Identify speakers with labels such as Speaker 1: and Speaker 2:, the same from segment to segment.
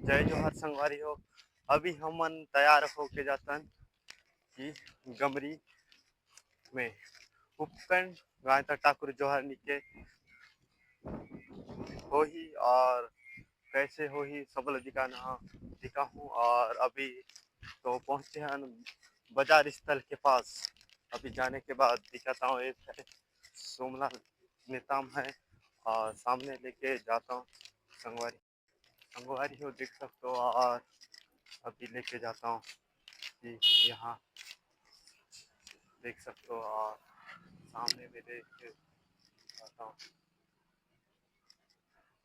Speaker 1: जय जोहर संगवारी हो। अभी हमन तैयार होके जातन कि गमरी में उपकरण गायता ठाकुर जोहर नीचे होही और कैसे होही सबल दिखाहूँ। और अभी तो पहुँचे हैं बाजार स्थल के पास। अभी जाने के बाद दिखाता हूँ, एक है सोमनाथ नेताम है और सामने लेके जाता हूँ संगवारी संगवारी हो, देख सकते हो। और अभी लेके जाता हूँ कि यहाँ देख सकते हो और सामने में लेके जाता हूँ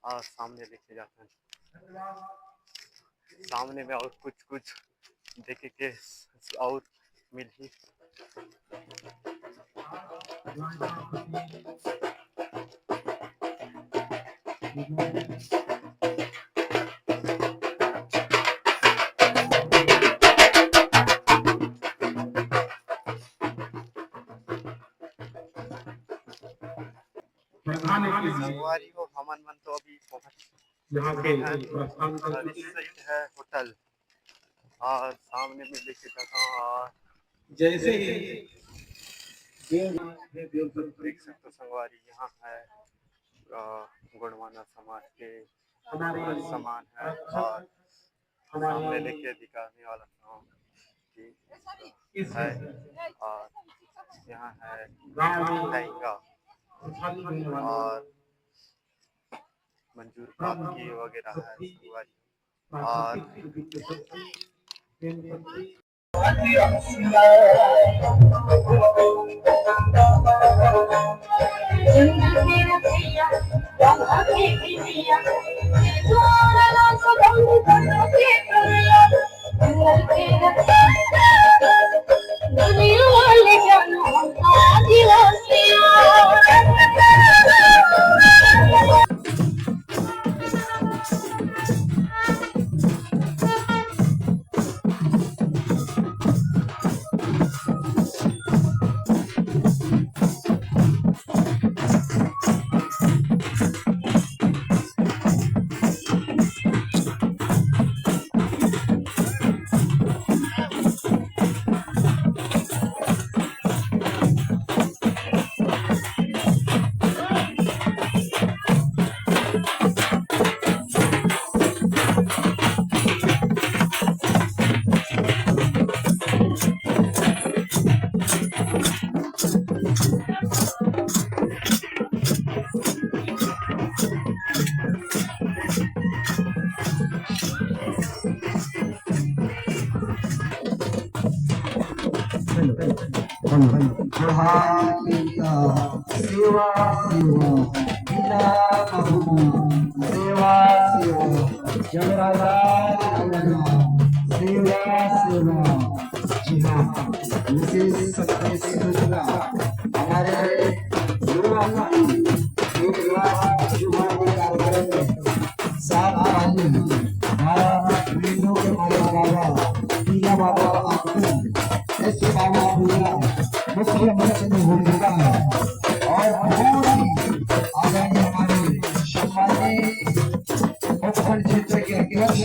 Speaker 1: और सामने लेके जाता हूँ। सामने में और कुछ कुछ देखे के और मिली संगवारी हो। हमन मन तो अभी पहुंच चुके हैं। इस साइड है होटल और सामने में लेके जाता हूँ। और
Speaker 2: जैसे ही
Speaker 1: देख सकते हो संगवारी, यहाँ है गुणवाना समाज के सामान है और सामने लेके दिखाने वाला हूँ कि है। और यहाँ है लहंगा और मंजूर काकी वगैरह है संगवारी। और
Speaker 2: सेवा सेवा जी हाँ, विशेष हमारे युवा कार्यक्रम में सात पीला बाबा ऐसे बाबा मुख्य मंच में भूमिका है और आदरणीय हमारे सम्मानित उत्तर क्षेत्र के अध्यक्ष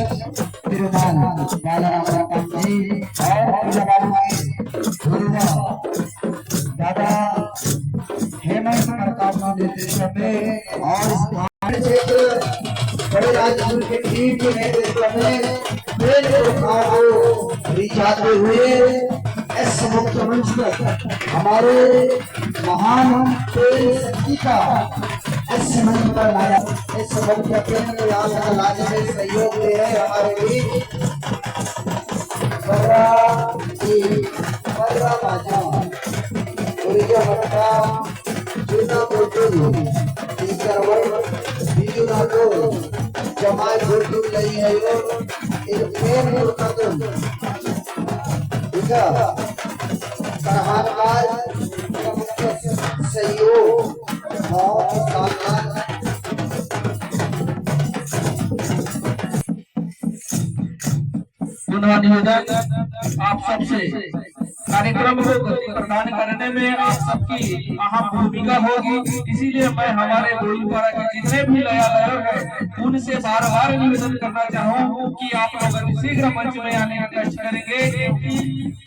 Speaker 2: श्रीमान बालाराम जी और दादा हेमंत प्रताप नेतृत्व में और बड़े राजपुर के टीम के नेतृत्व में जाते हुए इस मुख्य मंच पर हमारे महान शक्ति का इस मंच पर लाया। इस मुख्य केंद्र लाने में सहयोग दे रहे हमारे बीच जमात बिल्कुल नहीं है सहयोग निवेदन आप सबसे
Speaker 3: कार्यक्रम को गति प्रदान करने में आप सबकी अहम भूमिका होगी। इसीलिए मैं हमारे गोलपाड़ा के जितने भी लयालय हैं उनसे बार बार निवेदन करना चाहूँ कि आप लोग शीघ्र मंच में आने का कष्ट करेंगे, क्योंकि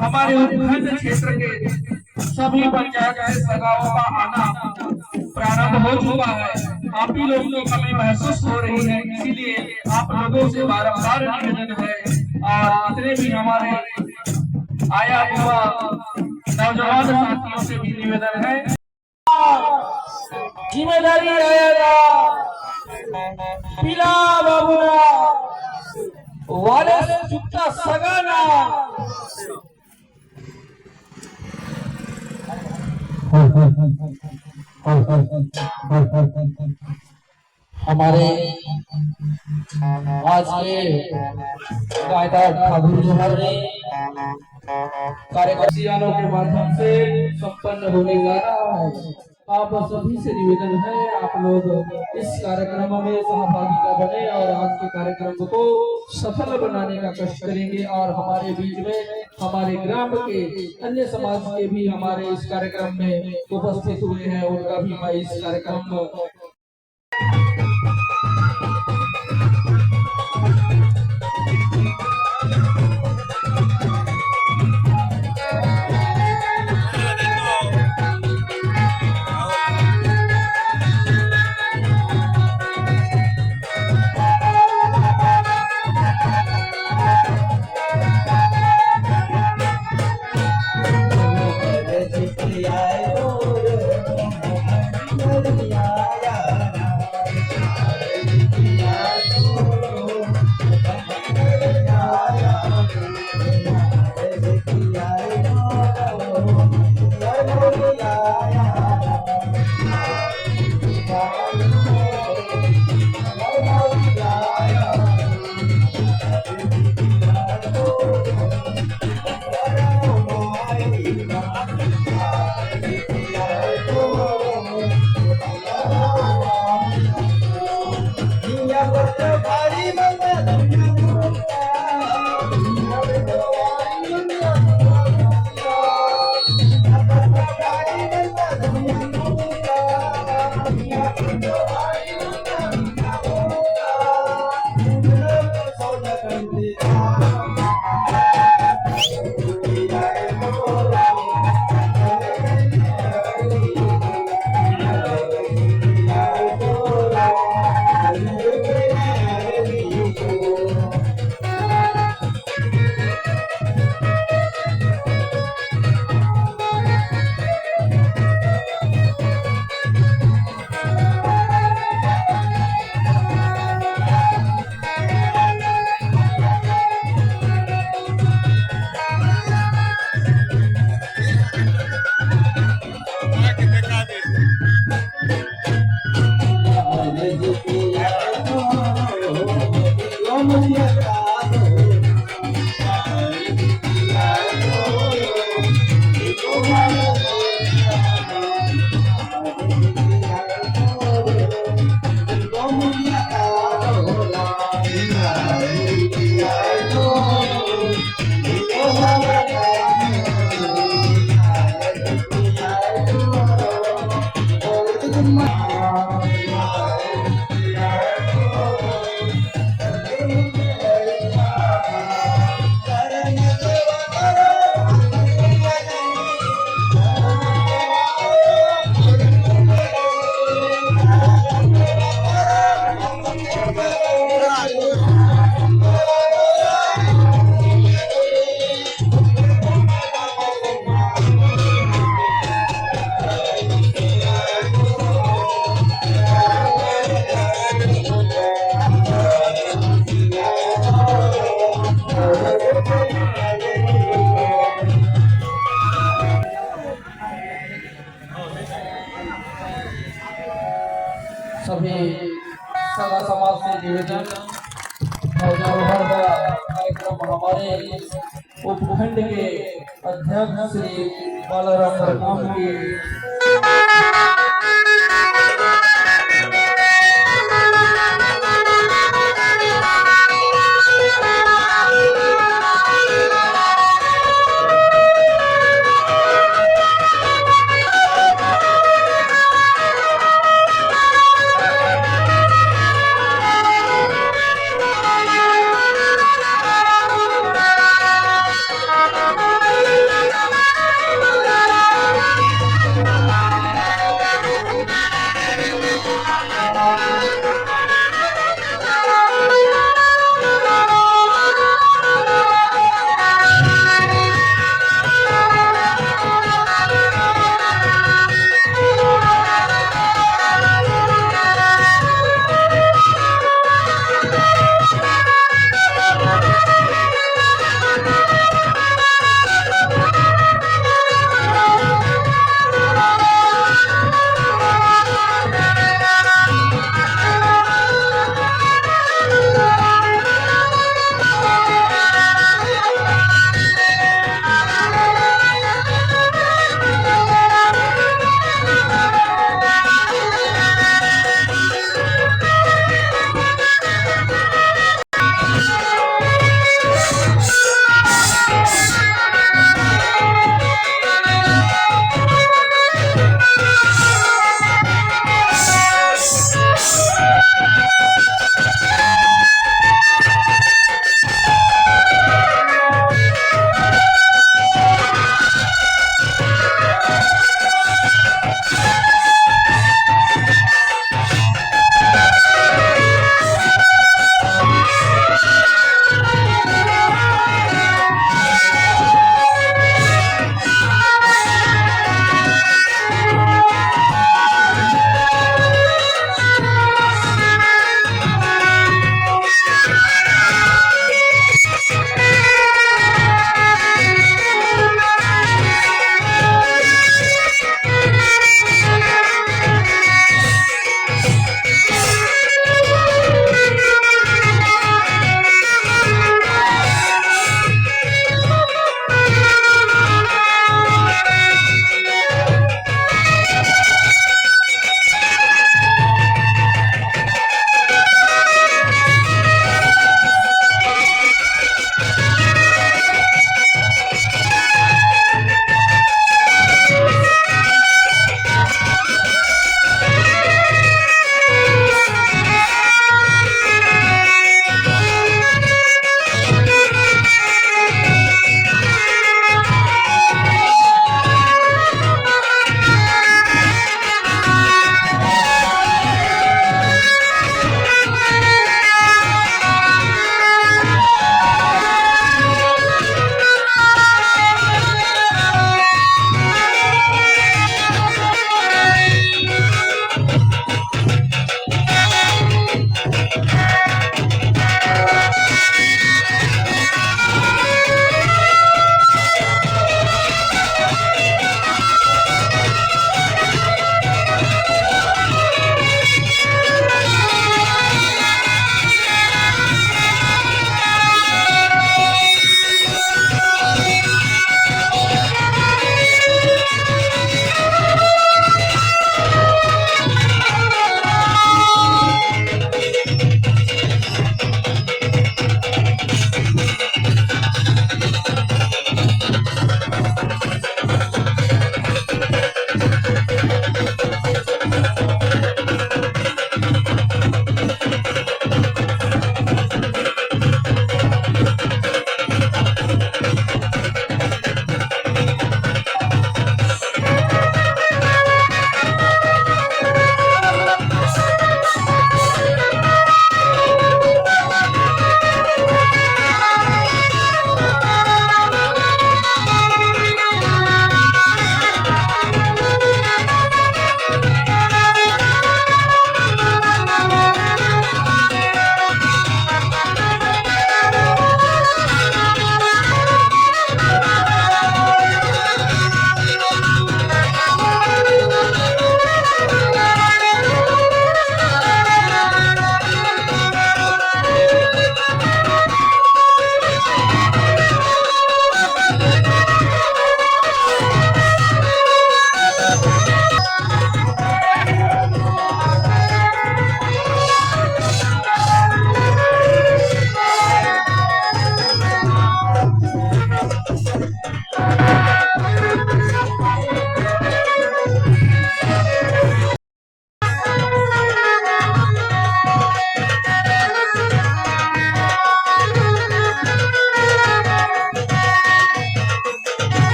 Speaker 3: हमारे उपखंड क्षेत्र के सभी पंचायत से सगाओं का आना प्रारंभ हो चुका है। आप ही लोगों की कमी महसूस हो रही है, इसीलिए आप लोगों से बारंबार निवेदन है और जितने भी हमारे आया हुआ नौजवान साथियों से भी निवेदन है, जिम्मेदारी आएगा पिला बाबूना वाले चुपता सगाना। हमारे आज के कायदा ठाकुर जोहर ने कार्यक्रम के माध्यम से संपन्न होने जा रहा है। आप सभी से निवेदन है आप लोग इस कार्यक्रम में सहभागिता बने और आज के कार्यक्रम को सफल बनाने का कष्ट करेंगे। और हमारे बीच में हमारे ग्राम के अन्य समाज के भी हमारे इस कार्यक्रम में उपस्थित हुए हैं, उनका भी मैं इस कार्यक्रम सभी सगा समाज से निवेदन और कार्यक्रम हमारे उपखंड के अध्यक्ष श्री बालाराम प्रधान की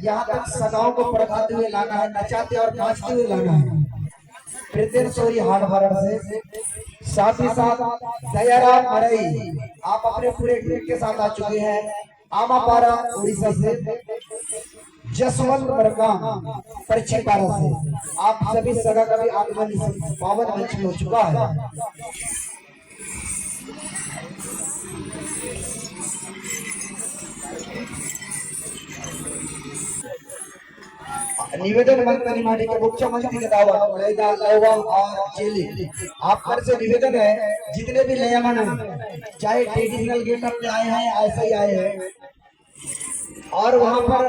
Speaker 2: यहाँ तक सगाओं को पड़काते हुए लाना है, नचाते और नाचते हुए लाना है। प्रीतम सोरी हाट भरण से, साथ ही साथ दयाराम मरई आप अपने पूरे टीम के साथ आ चुके हैं। आमापारा उड़ीसा से, जसवंत मरकाम परिचयपारा से, आप सभी सगा का भी आगमन इस पावन मंच में हो चुका है। निवेदन मंत्री माटी के मुख्यमंत्री के दावा मलैदा लौवा और चेली आप घर से निवेदन है, जितने भी लेमन हैं चाहे ट्रेडिशनल गेटअप में आए हैं ऐसे ही आए हैं, और वहां पर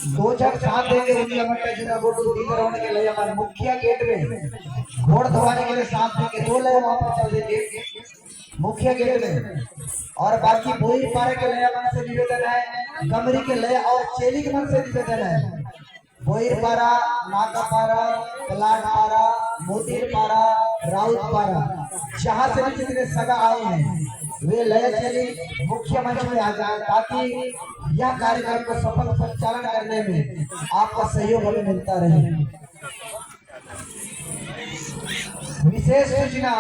Speaker 2: दो जग साथ देंगे उनका मतलब जिना बोटू दीकर होने के लिए हमारे मुखिया गेट में घोड़ धवाने के लिए साथ देंगे, दो ले वहां पर चल देंगे मुखिया गेट में। और बाकी भोई पारे के लया मन से निवेदन है, कमरी के लय और चेली के मन से निवेदन है, भोईर पारा, नाका पारा, कलाट पारा, मोतीर पारा, राउत पारा, जहां से भी जितने सगा आए हैं वे लय चेली मुख्य मंच में आ जाए, ताकि यह कार्यक्रम को सफल संचालन करने में आपका सहयोग हमें मिलता रहे। विशेष सूचना